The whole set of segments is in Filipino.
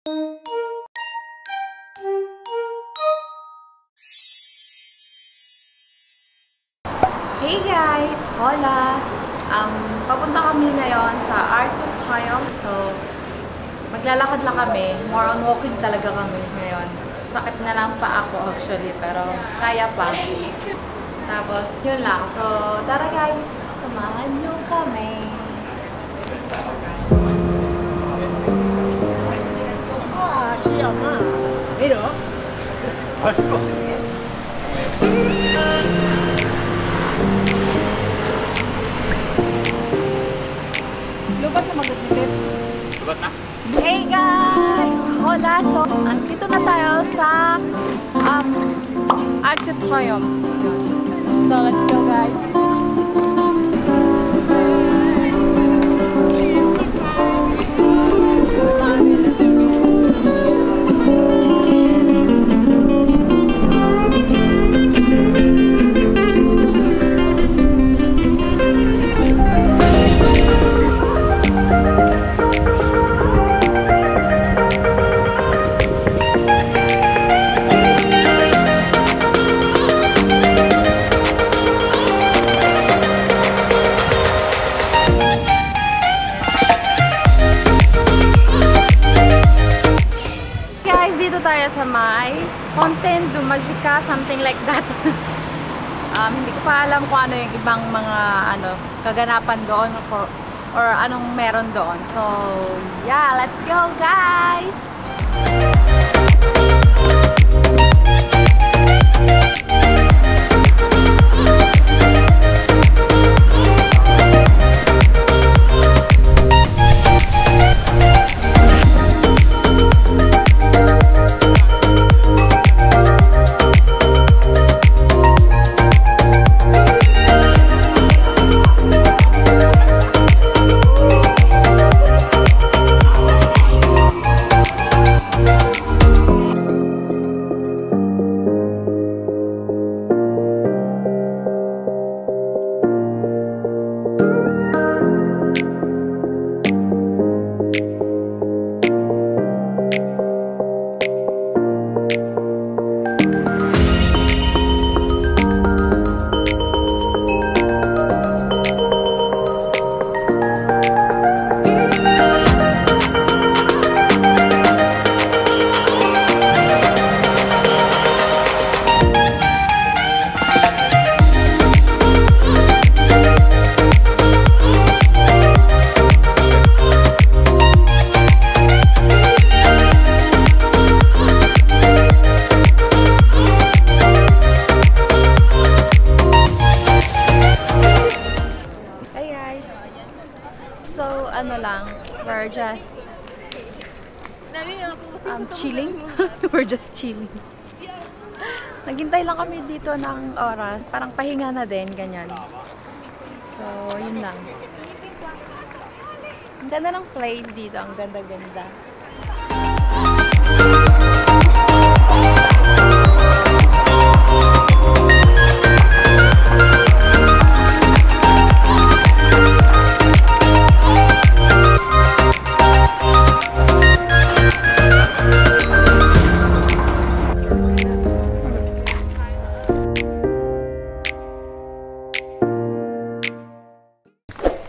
Hey guys! Hola! Papunta kami ngayon sa Art of Triumph. So, maglalakad lang kami. More on walking talaga kami ngayon. Sakit na lang pa ako actually, pero kaya pa. Tapos, yun lang. So, tara guys! Samahan nyo kami! siya ma. Pero, pasok. Lubat na mag-atipid. Lubat na? Hey guys! Hola! So, andito na tayo sa Arc de Triomphe. So, let's go guys! Sa may Fontaine du Magica, something like that. Hindi ko pa alam kung ano yung ibang mga kaganapan doon or anong meron doon. So, yeah, let's go guys! We're just chilling. We're just chilling. Naghintay lang kami dito ng oras. Parang pahinga na din, ganyan. So, yun lang. Ang ganda ng place dito. Ang ganda-ganda.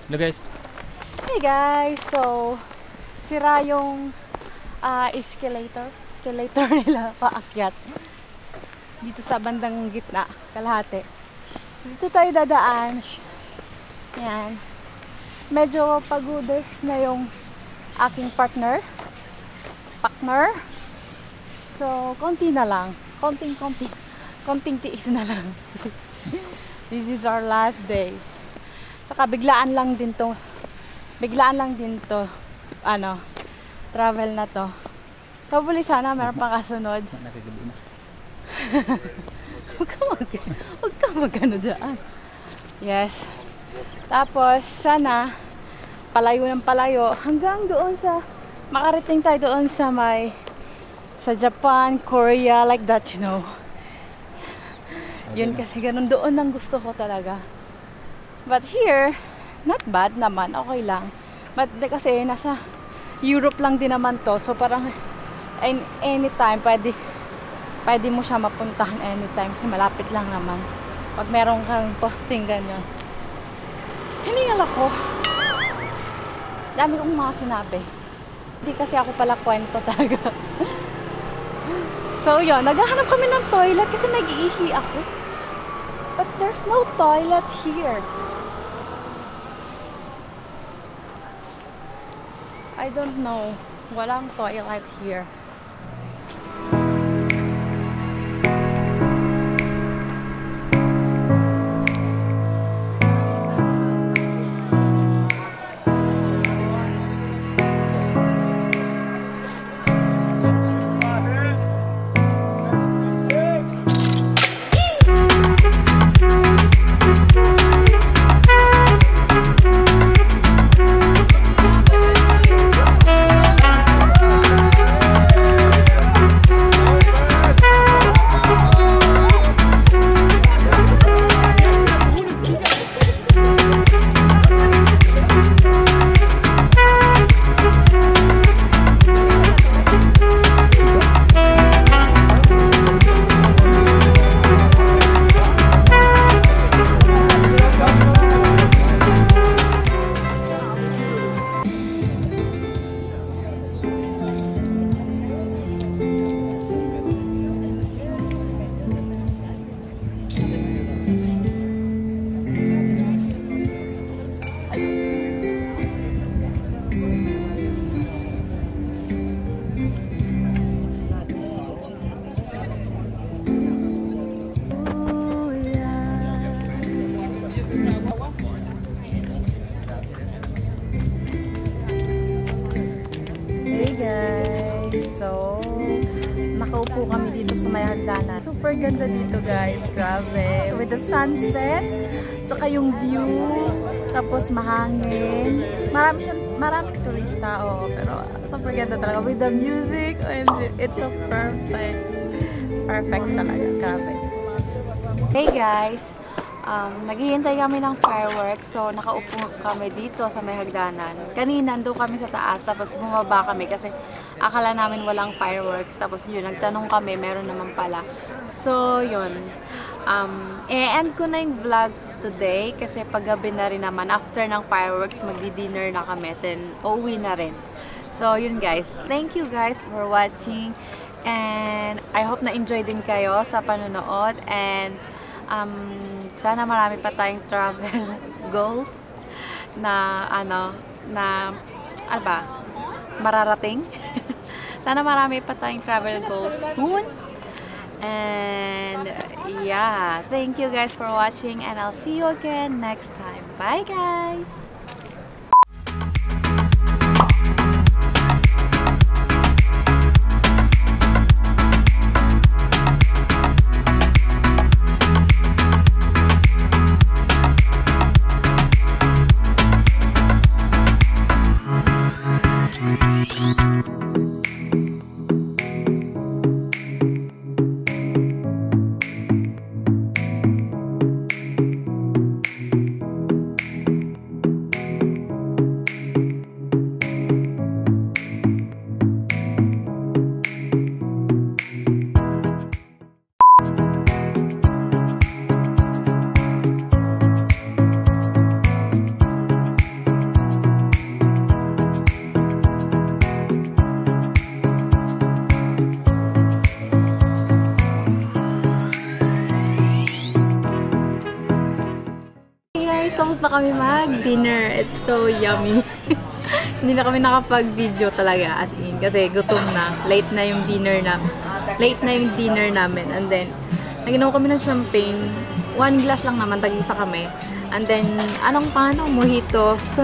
Hello guys. Hey guys, so sira yung escalator nila paakyat dito sa bandang gitna, kalahati. So dito tayo dadaan. Yan. Medyo pagooders na yung aking partner. So konti na lang, konting tiis na lang. This is our last day. Saka biglaan lang din to, travel na to. Kabuli sana meron pang kasunod. Huwag ka magano dyan. Yes. Tapos sana palayo ng palayo hanggang doon sa makarating tayo doon sa Japan, Korea, like that, you know. Yun kasi ganun doon ang gusto ko talaga. But here, not bad naman, okay lang. But kasi nasa Europe lang din naman to, so parang And anytime, pwede mo siya mapuntahan anytime kasi malapit lang naman. Pag meron kang posting ganyan. Hiningal ako. Dami kong mga sinabi. Hindi kasi ako pala kwento talaga. So yun, naghahanap kami ng toilet kasi nag-iihi ako. But there's no toilet here. I don't know. Walang toilet here. Nakaupo kami dito sa may hagdanan. Super ganda dito guys, grabe. With the sunset, tsaka yung view, tapos mahangin. Maraming turista, pero super ganda talaga. With the music, and it's so perfect. Perfect talaga, grabe. Hey guys, naghihintay kami ng fireworks, so nakaupo kami dito sa may hagdanan. Kanina nandun kami sa taas, tapos bumaba kami kasi akala namin walang fireworks. Tapos yun, nagtanong kami, meron naman pala. So yun, i-end ko na yung vlog today kasi paggabi na rin naman. After ng fireworks, magdi-dinner na kami, then uuwi na rin. So yun guys, thank you guys for watching, and I hope na-enjoy din kayo sa panonood, and sana marami pa tayong travel goals na mararating. Sana marami pa tayong travel goals soon. And yeah, thank you guys for watching, and I'll see you again next time. Bye guys! Tapos na kami mag-dinner. It's so yummy. Hindi na kami nakapag-video talaga, as in, kasi gutom na. Late na yung dinner namin. And then, naginom kami ng champagne. 1 glass lang naman, tag-isa kami. And then, mojito. So,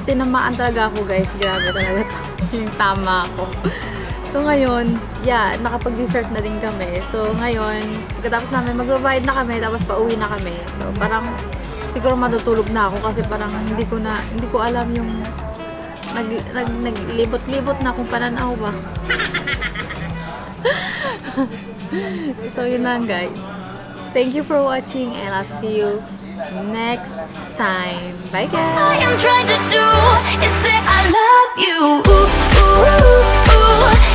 tinamaan talaga ako guys. Grabe talaga yung tama ako. So, ngayon, yeah, nakapag-dessert na din kami. So, ngayon, pagkatapos namin, magbabayad na kami, tapos pauwi na kami. So, parang, siguro matutulog na ako kasi parang hindi ko alam yung naglibot-libot na kung pananaw ba. So yun lang guys. Thank you for watching, and I'll see you next time. Bye guys! All I'm trying to do is say I love you. Ooh, ooh, ooh, ooh.